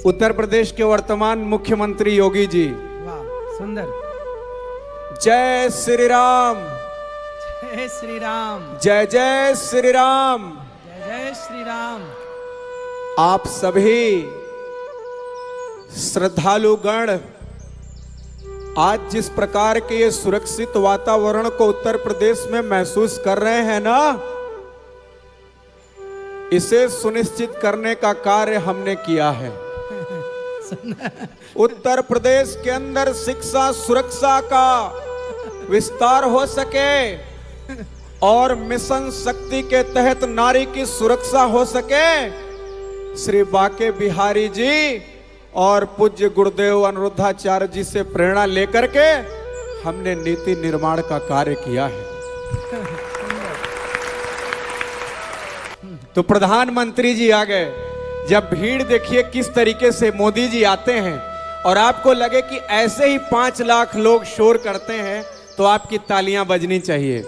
उत्तर प्रदेश के वर्तमान मुख्यमंत्री योगी जी। वाह, सुंदर। जय श्री राम, जय श्री राम, जय जय श्री राम। जय जय श्री राम। आप सभी श्रद्धालु गण आज जिस प्रकार के ये सुरक्षित वातावरण को उत्तर प्रदेश में महसूस कर रहे हैं ना, इसे सुनिश्चित करने का कार्य हमने किया है। उत्तर प्रदेश के अंदर शिक्षा सुरक्षा का विस्तार हो सके और मिशन शक्ति के तहत नारी की सुरक्षा हो सके, श्री बाके बिहारी जी और पूज्य गुरुदेव अनिरुद्धाचार्य जी से प्रेरणा लेकर के हमने नीति निर्माण का कार्य किया है। तो प्रधानमंत्री जी आ गए। जब भीड़ देखिए किस तरीके से मोदी जी आते हैं और आपको लगे कि ऐसे ही 5 लाख लोग शोर करते हैं तो आपकी तालियां बजनी चाहिए।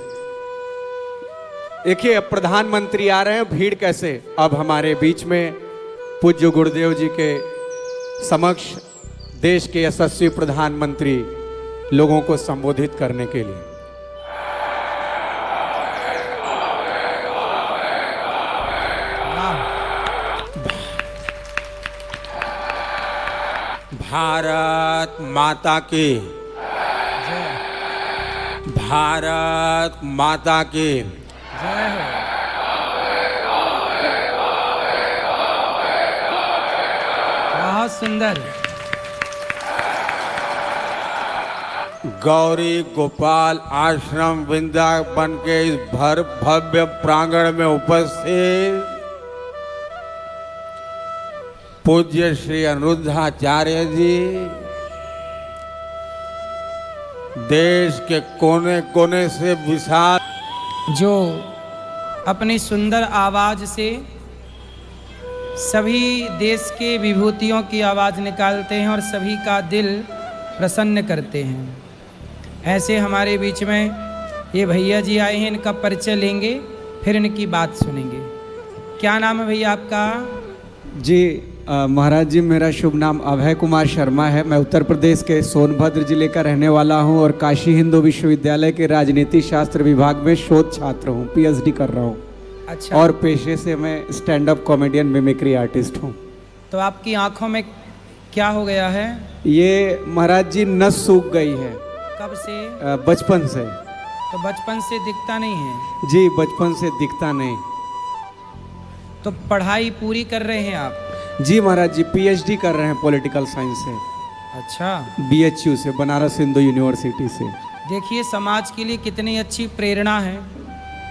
देखिए अब प्रधानमंत्री आ रहे हैं, भीड़ कैसे अब हमारे बीच में पूज्य गुरुदेव जी के समक्ष देश के यशस्वी प्रधानमंत्री लोगों को संबोधित करने के लिए। भारत माता की, भारत माता की जय हो। बहुत सुंदर। गौरी गोपाल आश्रम वृंदावन के इस भव्य प्रांगण में उपस्थित पूज्य श्री अनिरुद्धाचार्य जी, देश के कोने कोने से विशाल, जो अपनी सुंदर आवाज से सभी देश के विभूतियों की आवाज़ निकालते हैं और सभी का दिल प्रसन्न करते हैं, ऐसे हमारे बीच में ये भैया जी आए हैं। इनका परिचय लेंगे, फिर इनकी बात सुनेंगे। क्या नाम है भैया आपका? जी महाराज जी, मेरा शुभ नाम अभय कुमार शर्मा है। मैं उत्तर प्रदेश के सोनभद्र जिले का रहने वाला हूं और काशी हिंदू विश्वविद्यालय के राजनीति शास्त्र विभाग में शोध छात्र हूं, पीएचडी कर रहा हूं। अच्छा। और पेशे से मैं stand up comedian mimicry artist हूं। तो आपकी आंखों में क्या हो गया है? ये महाराज जी नस सूख गई है। कब से? बचपन से। तो बचपन से दिखता नहीं है? जी बचपन से दिखता नहीं। तो पढ़ाई पूरी कर रहे हैं आप? जी महाराज जी, पीएचडी कर रहे हैं पॉलिटिकल साइंस से। अच्छा। बीएचयू से, बनारस हिंदू यूनिवर्सिटी से। देखिए समाज के लिए कितनी अच्छी प्रेरणा है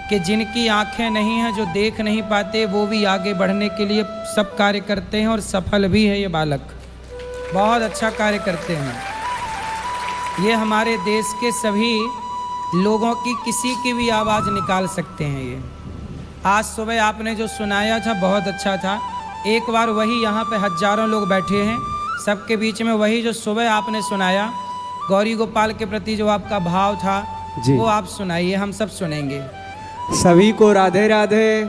कि जिनकी आंखें नहीं हैं, जो देख नहीं पाते, वो भी आगे बढ़ने के लिए सब कार्य करते हैं और सफल भी है ये बालक। बहुत अच्छा कार्य करते हैं। ये हमारे देश के सभी लोगों की किसी की भी आवाज़ निकाल सकते हैं। ये आज सुबह आपने जो सुनाया था बहुत अच्छा था। एक बार वही यहाँ पे हजारों लोग बैठे हैं, सबके बीच में वही जो सुबह आपने सुनाया गौरी गोपाल के प्रति जो आपका भाव था वो आप सुनाइए, हम सब सुनेंगे। सभी को राधे राधे।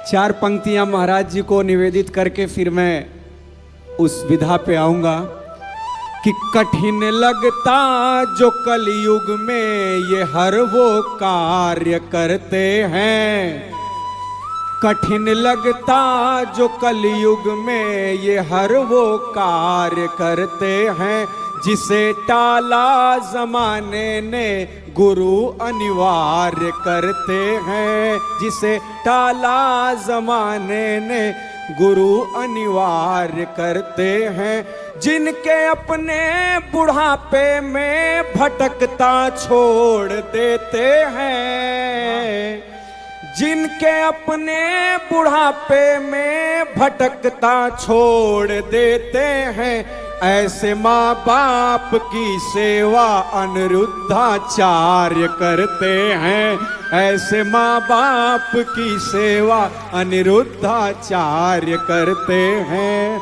4 पंक्तियां महाराज जी को निवेदित करके फिर मैं उस विधा पे आऊंगा कि कठिन लगता जो कलयुग में ये हर वो कार्य करते हैं, कठिन लगता जो कलयुग में ये हर वो कार्य करते हैं, जिसे टाला जमाने ने गुरु अनिवार्य करते हैं, जिसे टाला जमाने ने गुरु अनिवार्य करते हैं, जिनके अपने बुढ़ापे में भटकता छोड़ देते हैं, जिनके अपने बुढ़ापे में भटकता छोड़ देते हैं, ऐसे माँ बाप की सेवा अनिरुद्धाचार्य करते हैं, ऐसे माँ बाप की सेवा अनिरुद्धाचार्य करते हैं।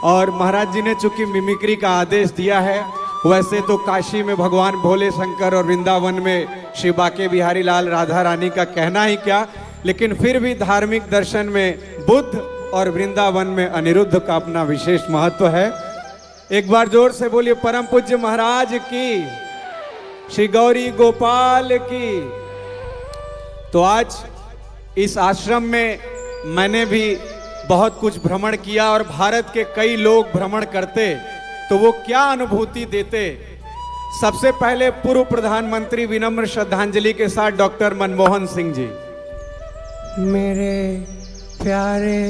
और महाराज जी ने चूंकि मिमिक्री का आदेश दिया है, वैसे तो काशी में भगवान भोले शंकर और वृंदावन में श्री बाके बिहारी लाल राधा रानी का कहना ही क्या, लेकिन फिर भी धार्मिक दर्शन में बुद्ध और वृंदावन में अनिरुद्ध का अपना विशेष महत्व है। एक बार जोर से बोलिए परम पूज्य महाराज की, श्री गौरी गोपाल की। तो आज इस आश्रम में मैंने भी बहुत कुछ भ्रमण किया और भारत के कई लोग भ्रमण करते तो वो क्या अनुभूति देते। सबसे पहले पूर्व प्रधानमंत्री विनम्र श्रद्धांजलि के साथ डॉक्टर मनमोहन सिंह जी। मेरे प्यारे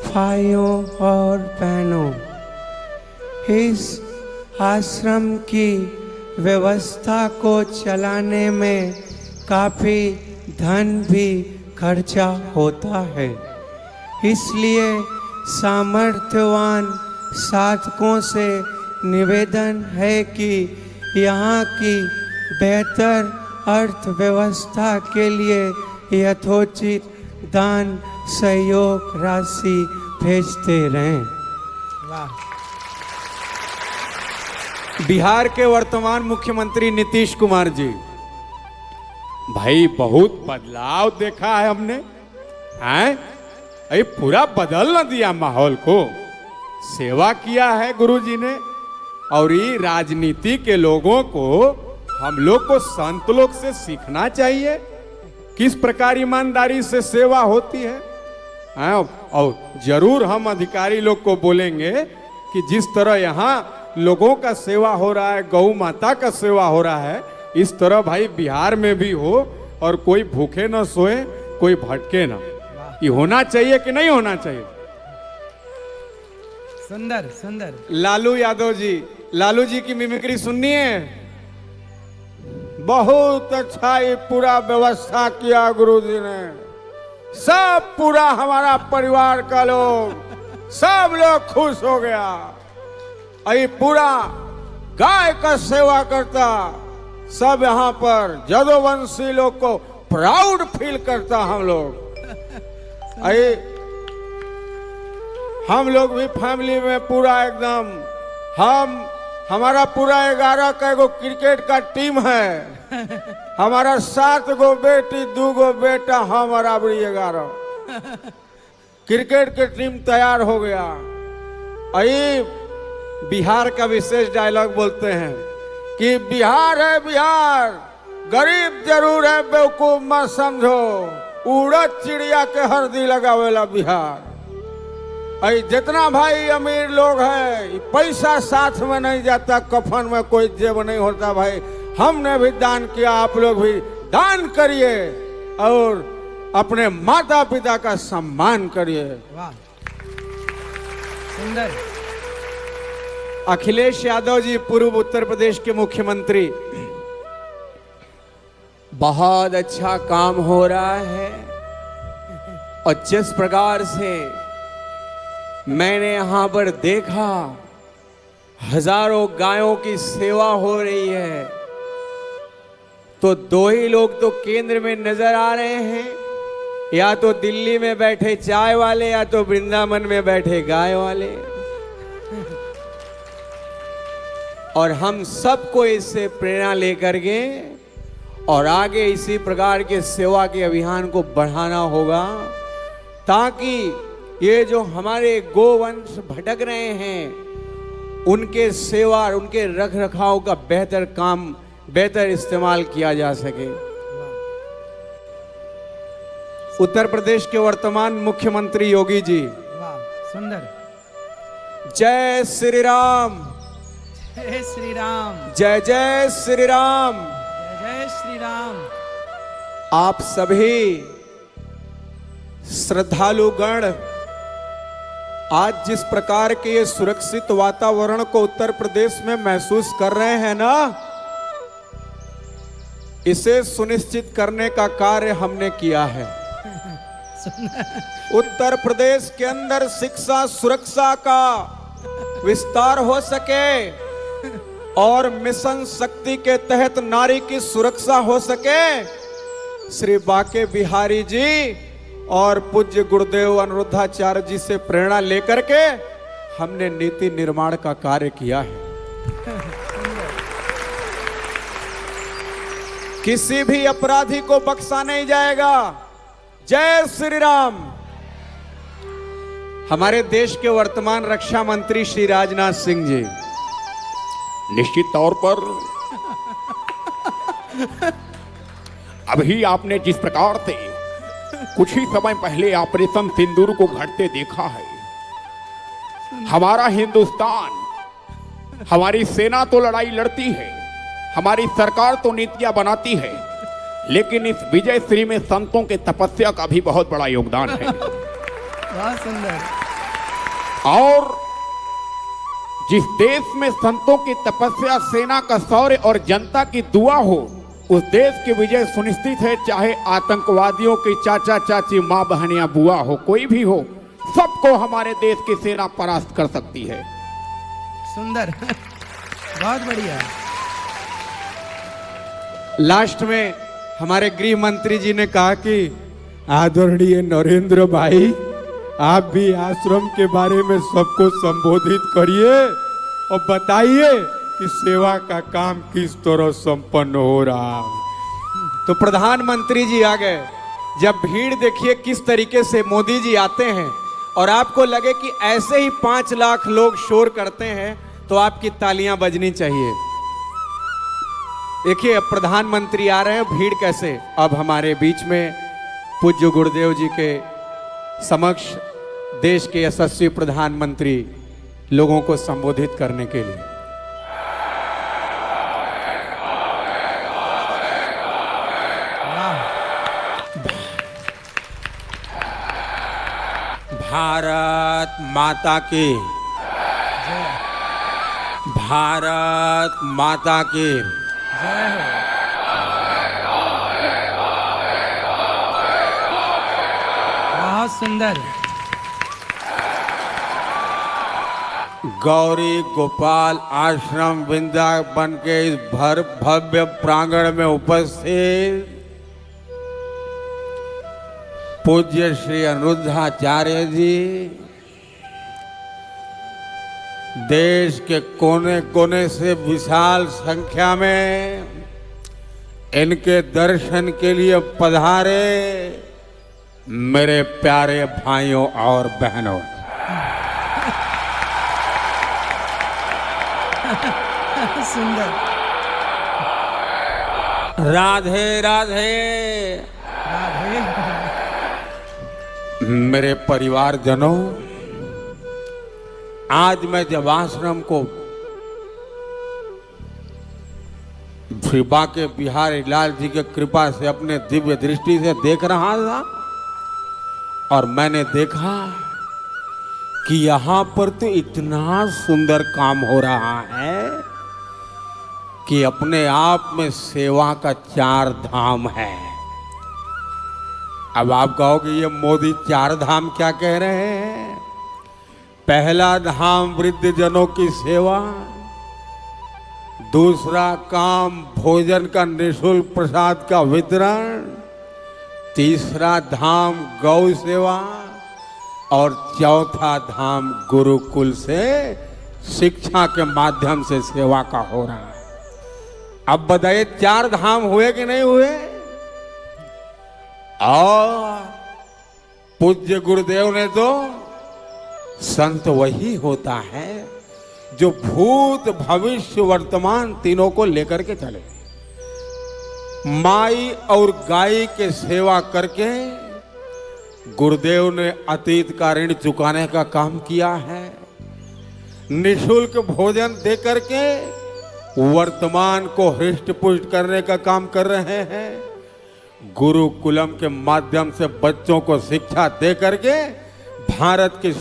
भाइयों और बहनों, इस आश्रम की व्यवस्था को चलाने में काफ़ी धन भी खर्चा होता है, इसलिए सामर्थ्यवान साधकों से निवेदन है कि यहाँ की बेहतर अर्थव्यवस्था के लिए यथोचित दान सहयोग राशि भेजते रहें। वाह। बिहार के वर्तमान मुख्यमंत्री नीतीश कुमार जी, भाई बहुत बदलाव देखा है हमने, हैं? अरे पूरा बदल न दिया माहौल को। सेवा किया है गुरुजी ने, और ये राजनीति के लोगों को, हम लोग को संत लोग से सीखना चाहिए किस प्रकार ईमानदारी से सेवा होती है। और जरूर हम अधिकारी लोग को बोलेंगे कि जिस तरह यहाँ लोगों का सेवा हो रहा है, गौ माता का सेवा हो रहा है, इस तरह भाई बिहार में भी हो और कोई भूखे न सोए, कोई भटके ना। ये होना चाहिए कि नहीं होना चाहिए? सुंदर सुंदर। लालू यादव जी, लालू जी की मिमिक्री सुननी है? बहुत अच्छा ये पूरा व्यवस्था किया गुरुजी ने, सब पूरा हमारा परिवार का लोग, सब लोग खुश हो गया। अरे पूरा गाय का सेवा करता, सब यहाँ पर जदोवंशी लोग को प्राउड फील करता। हम लोग अरे हम लोग भी फैमिली में पूरा एकदम, हमारा पूरा 11 का एगो क्रिकेट का टीम है। हमारा 7 गो बेटी 2 गो बेटा, हम बराबरी 11 क्रिकेट की टीम तैयार हो गया। अरे बिहार का विशेष डायलॉग बोलते हैं कि बिहार है बिहार, गरीब जरूर है बेवकूफ मत समझो, उड़द चिड़िया के हरदी लगावेला बिहार। अरे जितना भाई अमीर लोग हैं, पैसा साथ में नहीं जाता, कफन में कोई जेब नहीं होता। भाई हमने भी दान किया, आप लोग भी दान करिए और अपने माता पिता का सम्मान करिए। वाह सुंदर। अखिलेश यादव जी, पूर्व उत्तर प्रदेश के मुख्यमंत्री, बहुत अच्छा काम हो रहा है और जिस प्रकार से मैंने यहाँ पर देखा, हजारों गायों की सेवा हो रही है, तो 2 ही लोग तो केंद्र में नजर आ रहे हैं, या तो दिल्ली में बैठे चाय वाले, या तो वृंदावन में बैठे गाय वाले। और हम सबको इससे प्रेरणा लेकर के और आगे इसी प्रकार के सेवा के अभियान को बढ़ाना होगा, ताकि ये जो हमारे गोवंश भटक रहे हैं, उनके सेवा और उनके रख रखाव का बेहतर काम, बेहतर इस्तेमाल किया जा सके। उत्तर प्रदेश के वर्तमान मुख्यमंत्री योगी जी, वाह सुंदर। जय श्री राम, जय श्री राम, जय जय श्री राम। जय श्री राम। आप सभी श्रद्धालु गण आज जिस प्रकार के ये सुरक्षित वातावरण को उत्तर प्रदेश में महसूस कर रहे हैं ना, इसे सुनिश्चित करने का कार्य हमने किया है। उत्तर प्रदेश के अंदर शिक्षा सुरक्षा का विस्तार हो सके और मिशन शक्ति के तहत नारी की सुरक्षा हो सके, श्री बाके बिहारी जी और पूज्य गुरुदेव अनिरुद्धाचार्य जी से प्रेरणा लेकर के हमने नीति निर्माण का कार्य किया है। किसी भी अपराधी को बख्शा नहीं जाएगा। जय श्री राम। हमारे देश के वर्तमान रक्षा मंत्री श्री राजनाथ सिंह जी। निश्चित तौर पर अभी आपने जिस प्रकार से कुछ ही समय पहले ऑपरेशन सिंदूर को घटते देखा है, हमारा हिंदुस्तान, हमारी सेना तो लड़ाई लड़ती है, हमारी सरकार तो नीतियां बनाती है, लेकिन इस विजय श्री में संतों के तपस्या का भी बहुत बड़ा योगदान है। बहुत सुंदर। और जिस देश में संतों की तपस्या, सेना का शौर्य और जनता की दुआ हो, उस देश की विजय सुनिश्चित है। चाहे आतंकवादियों की चाचा चाची, माँ बहन या बुआ हो, कोई भी हो, सबको हमारे देश की सेना परास्त कर सकती है। सुंदर। बहुत बढ़िया। लास्ट में हमारे गृह मंत्री जी ने कहा कि आदरणीय नरेंद्र भाई, आप भी आश्रम के बारे में सबको संबोधित करिए और बताइए कि सेवा का काम किस तरह संपन्न हो रहा है। तो प्रधानमंत्री जी आ गए। जब भीड़ देखिए किस तरीके से मोदी जी आते हैं और आपको लगे कि ऐसे ही 5 लाख लोग शोर करते हैं, तो आपकी तालियां बजनी चाहिए। देखिए अब प्रधानमंत्री आ रहे हैं, भीड़ कैसे। अब हमारे बीच में पूज्य गुरुदेव जी के समक्ष देश के यशस्वी प्रधानमंत्री लोगों को संबोधित करने के लिए। भारत माता की, भारत माता की। बहुत सुंदर। गौरी गोपाल आश्रम वृंदावन के इस भव्य प्रांगण में उपस्थित पूज्य श्री अनिरुद्धाचार्य जी, देश के कोने कोने से विशाल संख्या में इनके दर्शन के लिए पधारे मेरे प्यारे भाइयों और बहनों, सुंदर। राधे राधे। राधे। मेरे परिवारजनों, आज मैं जब आश्रम को श्री बांके बिहारी लाल जी की कृपा से अपने दिव्य दृष्टि से देख रहा था, और मैंने देखा कि यहां पर तो इतना सुंदर काम हो रहा है कि अपने आप में सेवा का 4 धाम है। अब आप कहोगे ये मोदी 4 धाम क्या कह रहे हैं। पहला धाम वृद्ध जनों की सेवा, दूसरा काम भोजन का निःशुल्क प्रसाद का वितरण, तीसरा धाम गौ सेवा, और चौथा धाम गुरुकुल से शिक्षा के माध्यम से सेवा का हो रहा है। अब बताइए 4 धाम हुए कि नहीं हुए। और पूज्य गुरुदेव ने तो, संत वही होता है जो भूत भविष्य वर्तमान तीनों को लेकर के चले। माई और गाय के सेवा करके गुरुदेव ने अतीत का ऋण चुकाने का काम किया है। निःशुल्क भोजन दे करके वर्तमान को हृष्ट पुष्ट करने का काम कर रहे हैं। गुरुकुलम के माध्यम से बच्चों को शिक्षा दे करके भारत की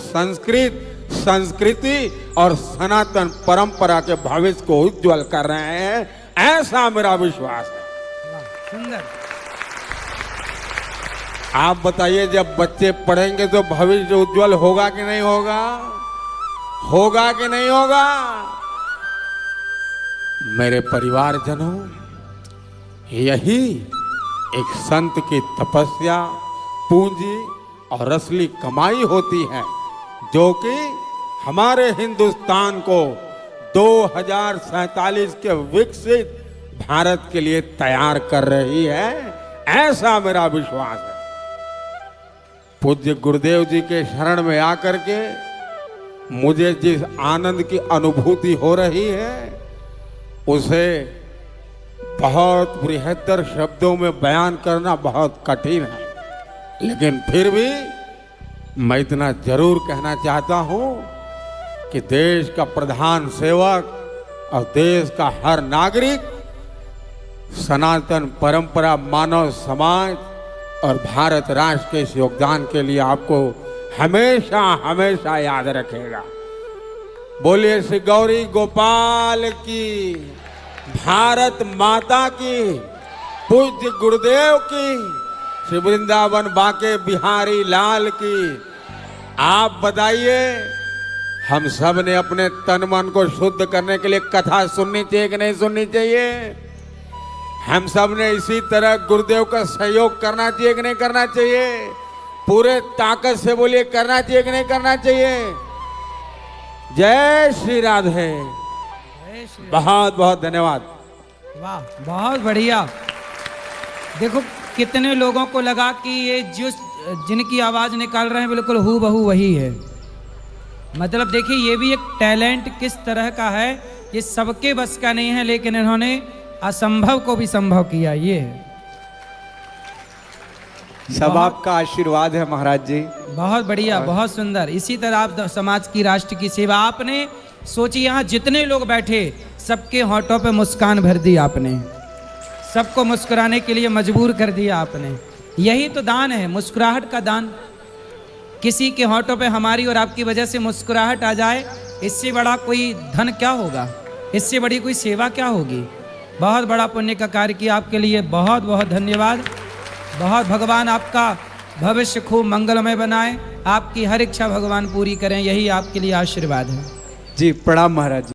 संस्कृति और सनातन परंपरा के भविष्य को उज्जवल कर रहे हैं, ऐसा मेरा विश्वास है। सुंदर। आप बताइए, जब बच्चे पढ़ेंगे तो भविष्य उज्जवल होगा कि नहीं होगा। होगा कि नहीं होगा। मेरे परिवारजनों, यही एक संत की तपस्या, पूंजी और असली कमाई होती है, जो कि हमारे हिंदुस्तान को 2047 के विकसित भारत के लिए तैयार कर रही है, ऐसा मेरा विश्वास है। पूज्य गुरुदेव जी के शरण में आकर के मुझे जिस आनंद की अनुभूति हो रही है उसे बहुत बृहत्तर शब्दों में बयान करना बहुत कठिन है, लेकिन फिर भी मैं इतना जरूर कहना चाहता हूं कि देश का प्रधान सेवक और देश का हर नागरिक सनातन परंपरा, मानव समाज और भारत राष्ट्र के इस योगदान के लिए आपको हमेशा हमेशा याद रखेगा। बोलिए श्री गौरी गोपाल की, भारत माता की, पूज्य गुरुदेव की, श्री वृंदावन बांके बिहारी लाल की। आप बताइए, हम सब ने अपने तन मन को शुद्ध करने के लिए कथा सुननी चाहिए कि नहीं सुननी चाहिए? हम सब ने इसी तरह गुरुदेव का सहयोग करना चाहिए कि नहीं करना चाहिए? पूरे ताकत से बोलिए, करना चाहिए कि नहीं करना चाहिए? जय श्री राधे। बहुत बहुत धन्यवाद। वाह, बहुत बढ़िया। देखो कितने लोगों को लगा कि ये जिनकी आवाज निकाल रहे हैं बिल्कुल हू बहू वही है। मतलब देखिए, ये भी एक टैलेंट किस तरह का है, ये सबके बस का नहीं है, लेकिन इन्होंने असंभव को भी संभव किया। ये है सब आपका आशीर्वाद है महाराज जी। बहुत बढ़िया, बहुत सुंदर। इसी तरह आप समाज की, राष्ट्र की सेवा आपने सोची। यहाँ जितने लोग बैठे सबके होठों पे मुस्कान भर दी आपने, सबको मुस्कुराने के लिए मजबूर कर दिया आपने। यही तो दान है, मुस्कुराहट का दान। किसी के होठों पे हमारी और आपकी वजह से मुस्कुराहट आ जाए, इससे बड़ा कोई धन क्या होगा, इससे बड़ी कोई सेवा क्या होगी। बहुत बड़ा पुण्य का कार्य किया, आपके लिए बहुत बहुत धन्यवाद। बहुत भगवान आपका भविष्य खूब मंगलमय बनाए, आपकी हर इच्छा भगवान पूरी करें, यही आपके लिए आशीर्वाद है जी। प्रणाम महाराज जी।